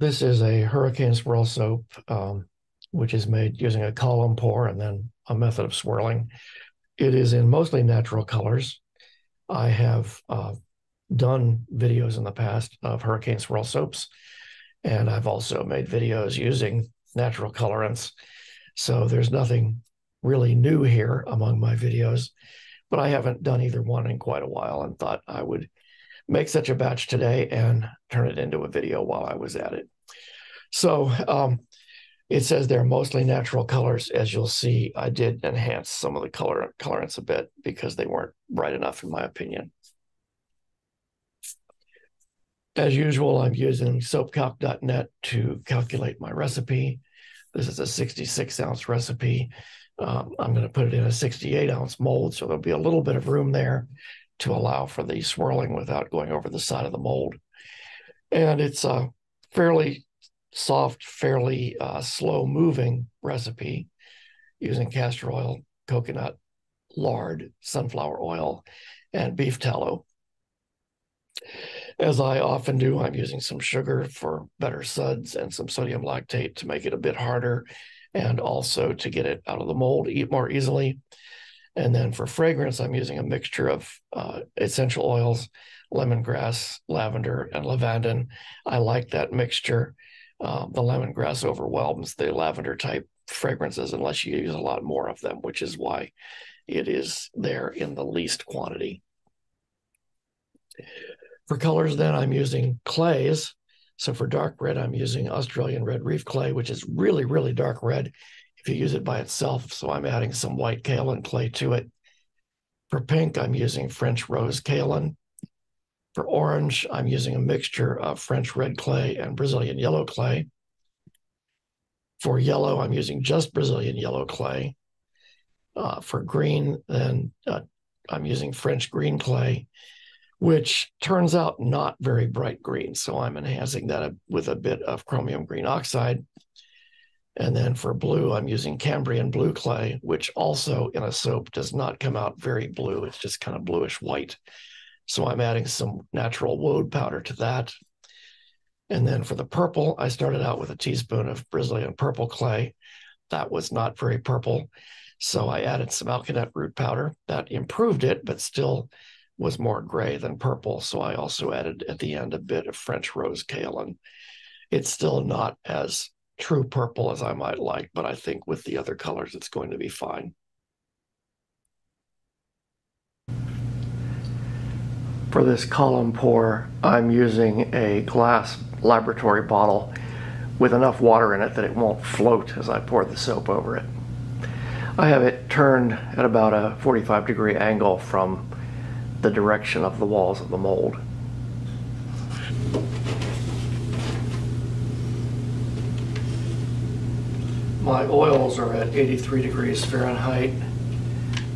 This is a Hurricane Swirl soap, which is made using a column pour and then a method of swirling. It is in mostly natural colors. I have done videos in the past of Hurricane Swirl soaps, and I've also made videos using natural colorants. So there's nothing really new here among my videos, but I haven't done either one in quite a while and thought I would make such a batch today and turn it into a video while I was at it. So it says they're mostly natural colors. As you'll see, I did enhance some of the colorants a bit because they weren't bright enough in my opinion. As usual, I'm using soapcalc.net to calculate my recipe. This is a 66-ounce recipe. I'm going to put it in a 68-ounce mold, so there'll be a little bit of room there to allow for the swirling without going over the side of the mold. And it's a fairly soft, fairly slow-moving recipe using castor oil, coconut, lard, sunflower oil, and beef tallow. As I often do, I'm using some sugar for better suds and some sodium lactate to make it a bit harder and also to get it out of the mold more easily. And then for fragrance, I'm using a mixture of essential oils, lemongrass, lavender, and lavandin. I like that mixture. The lemongrass overwhelms the lavender type fragrances unless you use a lot more of them, which is why it is there in the least quantity. For colors, then, I'm using clays. So for dark red, I'm using Australian red reef clay, which is really, really dark red if you use it by itself. So I'm adding some white kaolin clay to it. For pink, I'm using French rose kaolin. For orange, I'm using a mixture of French red clay and Brazilian yellow clay. For yellow, I'm using just Brazilian yellow clay. For green, then I'm using French green clay, which turns out not very bright green. So I'm enhancing that with a bit of chromium green oxide. And then for blue, I'm using Cambrian blue clay, which also in a soap does not come out very blue. It's just kind of bluish white. So I'm adding some natural woad powder to that. And then for the purple, I started out with a teaspoon of Brazilian purple clay. That was not very purple. So I added some alkanet root powder. That improved it, but still was more gray than purple. So I also added at the end a bit of French rose kaolin. It's still not as true purple as I might like, but I think with the other colors, it's going to be fine. For this column pour, I'm using a glass laboratory bottle with enough water in it that it won't float as I pour the soap over it. I have it turned at about a 45-degree angle from the direction of the walls of the mold. My oils are at 83 degrees Fahrenheit.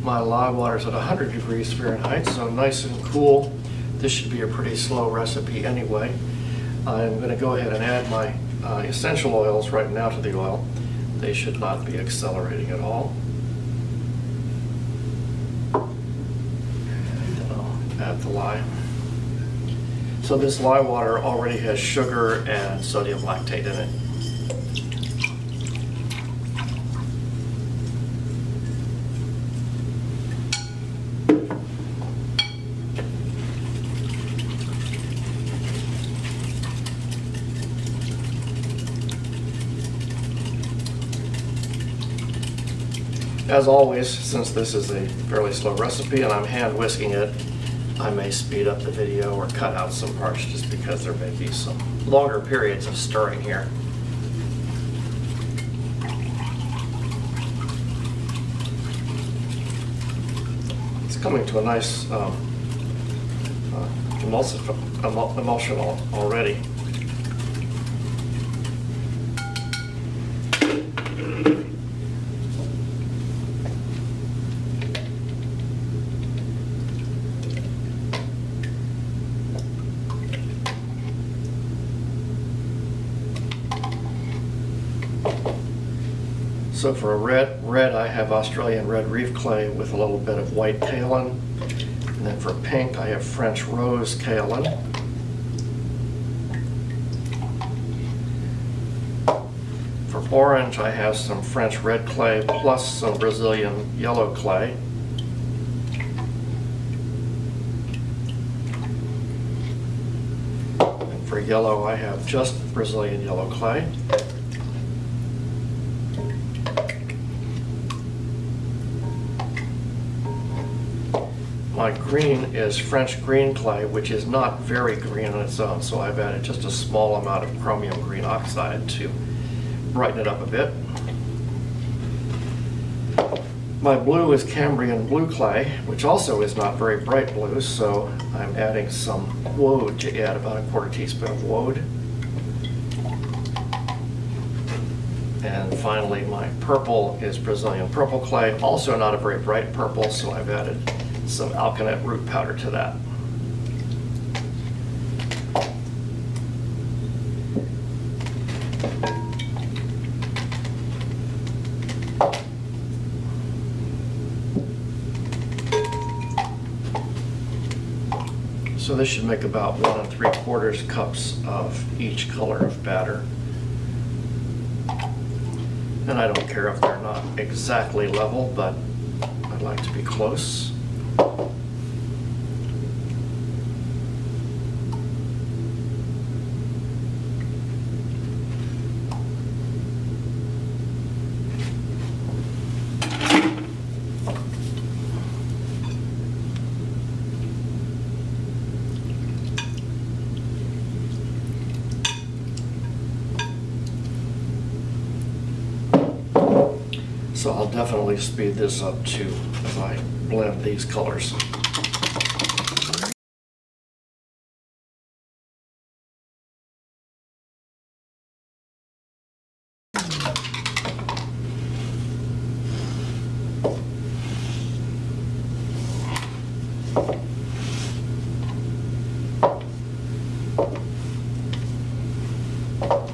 My lye water is at 100 degrees Fahrenheit, so nice and cool. This should be a pretty slow recipe anyway. I'm going to go ahead and add my essential oils right now to the oil. They should not be accelerating at all. Add the lye. So this lye water already has sugar and sodium lactate in it. As always, since this is a fairly slow recipe and I'm hand whisking it, I may speed up the video or cut out some parts just because there may be some longer periods of stirring here. It's coming to a nice emulsion already. So for a red, I have Australian red reef clay with a little bit of white kaolin. And then for pink, I have French rose kaolin. orange, I have some French red clay plus some Brazilian yellow clay. And for yellow, I have just Brazilian yellow clay. My green is French green clay, which is not very green on its own, so I've added just a small amount of chromium green oxide to brighten it up a bit. My blue is Cambrian blue clay, which also is not very bright blue, so I'm adding some woad to add about a quarter teaspoon of woad. And finally, my purple is Brazilian purple clay, also not a very bright purple, so I've added some alkanet root powder to that. So this should make about 1 3/4 cups of each color of batter. And I don't care if they're not exactly level, but I'd like to be close. So I'll definitely speed this up too as I blend these colors.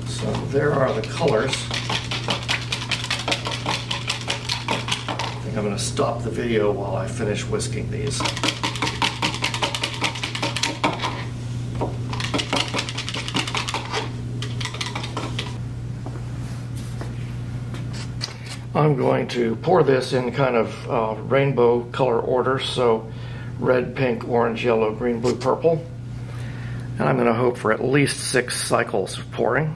So there are the colors. I'm going to stop the video while I finish whisking these. I'm going to pour this in kind of rainbow color order, so red, pink, orange, yellow, green, blue, purple. And I'm going to hope for at least 6 cycles of pouring.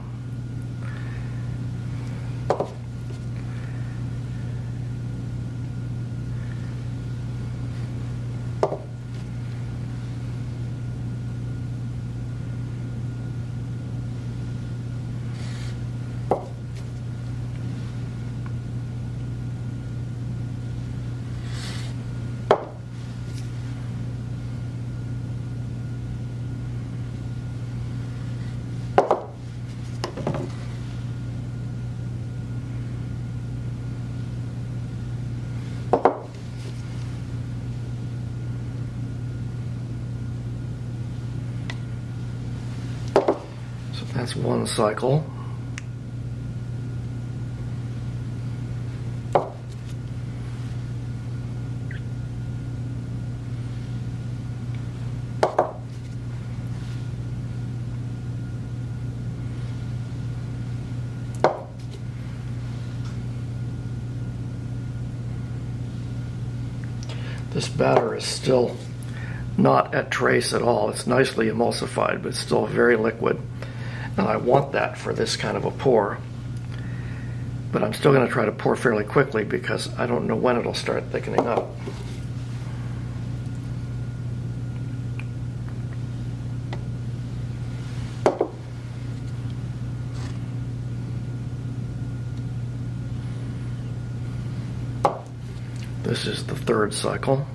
That's 1 cycle. This batter is still not at trace at all. It's nicely emulsified, but still very liquid. And I want that for this kind of a pour. But I'm still going to try to pour fairly quickly because I don't know when it'll start thickening up. This is the 3rd cycle.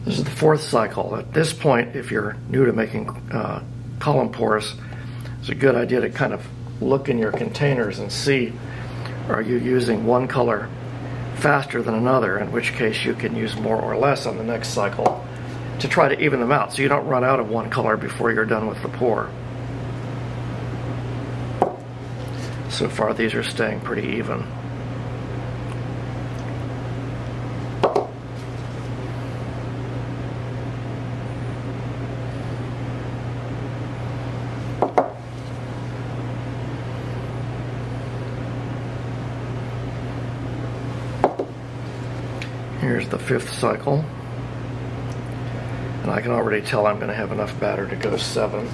This is the fourth cycle. At this point, if you're new to making column pours, it's a good idea to kind of look in your containers and see, are you using one color faster than another, in which case you can use more or less on the next cycle to try to even them out so you don't run out of one color before you're done with the pour. So far these are staying pretty even. Here's the fifth cycle, and I can already tell I'm going to have enough batter to go 7.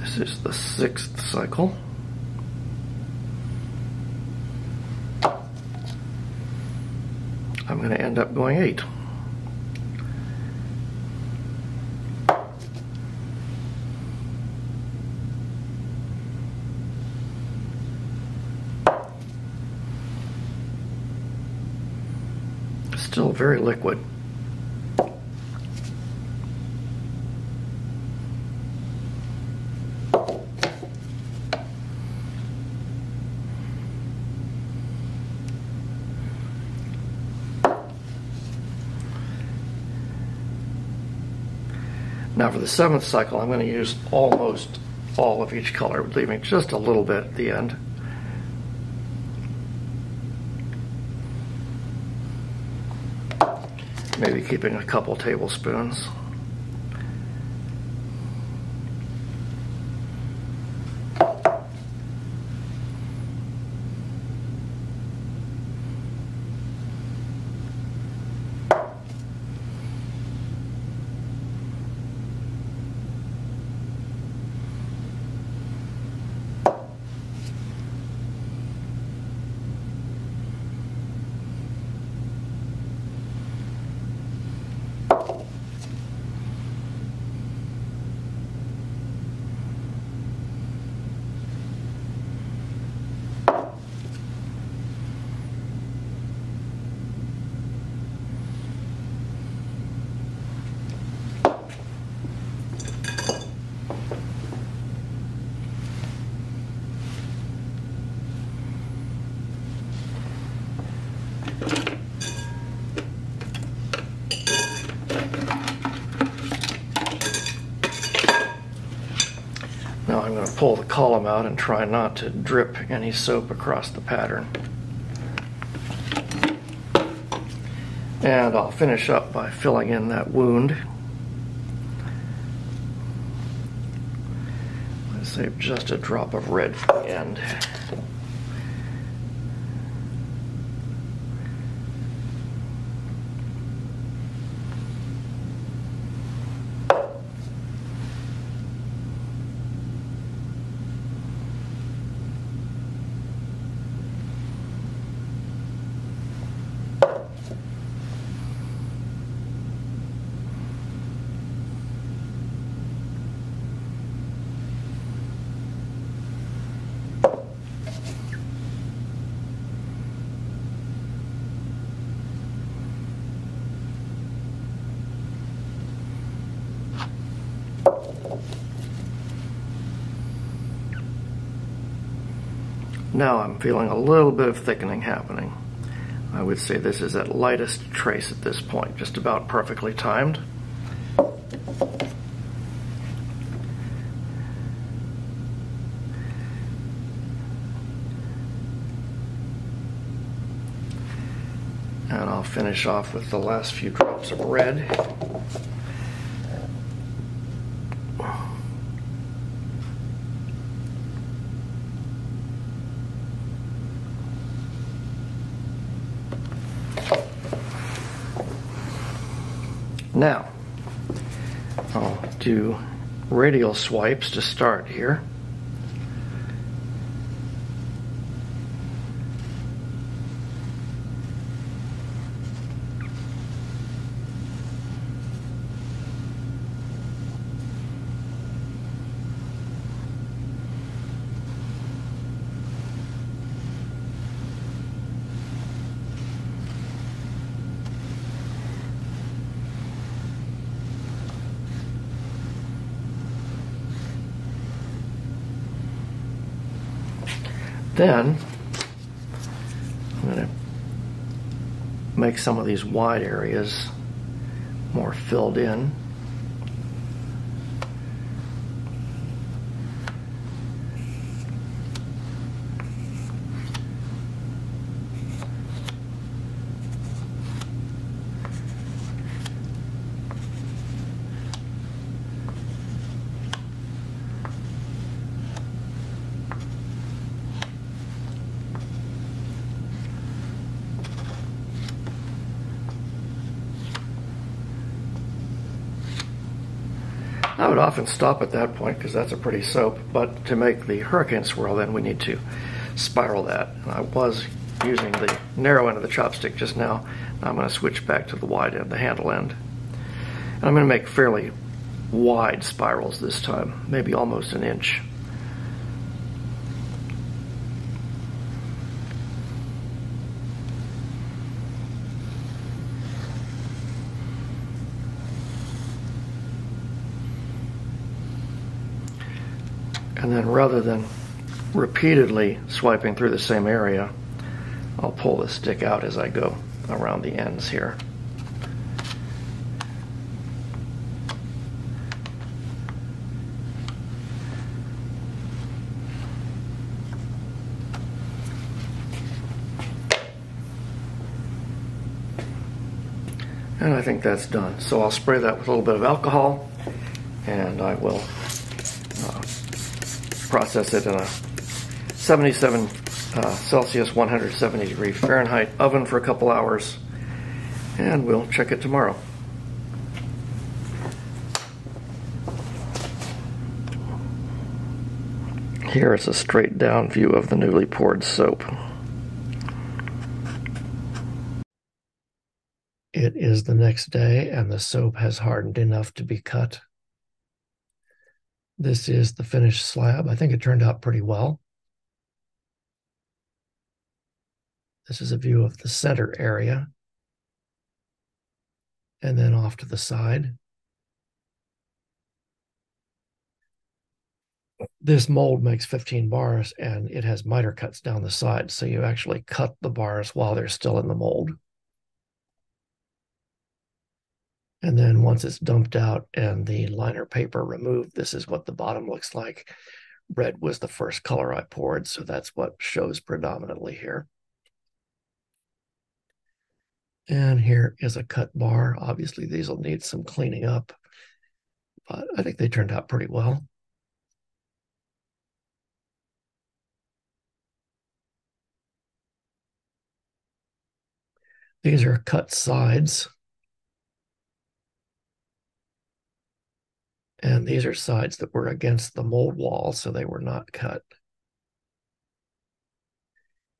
This is the 6th cycle. I'm going to end up going 8. Still very liquid. Now for the 7th cycle, I'm going to use almost all of each color, leaving just a little bit at the end. Maybe keeping a couple tablespoons. Now I'm going to pull the column out and try not to drip any soap across the pattern. And I'll finish up by filling in that wound. Let's save just a drop of red for the end. Now I'm feeling a little bit of thickening happening. I would say this is at lightest trace at this point, just about perfectly timed. And I'll finish off with the last few drops of red. Now, I'll do radial swipes to start here. Then I'm going to make some of these wide areas more filled in. I would often stop at that point because that's a pretty soap, but to make the hurricane swirl, then we need to spiral that. And I was using the narrow end of the chopstick just now. I'm going to switch back to the wide end, the handle end. And I'm going to make fairly wide spirals this time, maybe almost an inch. And then rather than repeatedly swiping through the same area, I'll pull the stick out as I go around the ends here. And I think that's done. So I'll spray that with a little bit of alcohol, and I will process it in a 77 Celsius, 170 degree Fahrenheit oven for a couple hours, and we'll check it tomorrow. Here is a straight down view of the newly poured soap. It is the next day and the soap has hardened enough to be cut. This is the finished slab. I think it turned out pretty well. This is a view of the center area. And then off to the side. This mold makes 15 bars and it has miter cuts down the side. So you actually cut the bars while they're still in the mold. And then once it's dumped out and the liner paper removed, this is what the bottom looks like. Red was the first color I poured, so that's what shows predominantly here. And here is a cut bar. Obviously, these will need some cleaning up, but I think they turned out pretty well. These are cut sides. And these are sides that were against the mold wall, so they were not cut.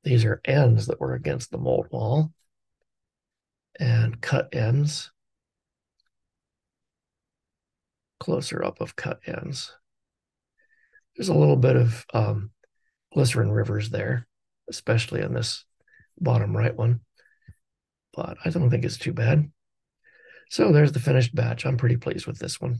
These are ends that were against the mold wall. And cut ends. Closer up of cut ends. There's a little bit of glycerin rivers there, especially in this bottom right one. But I don't think it's too bad. So there's the finished batch. I'm pretty pleased with this one.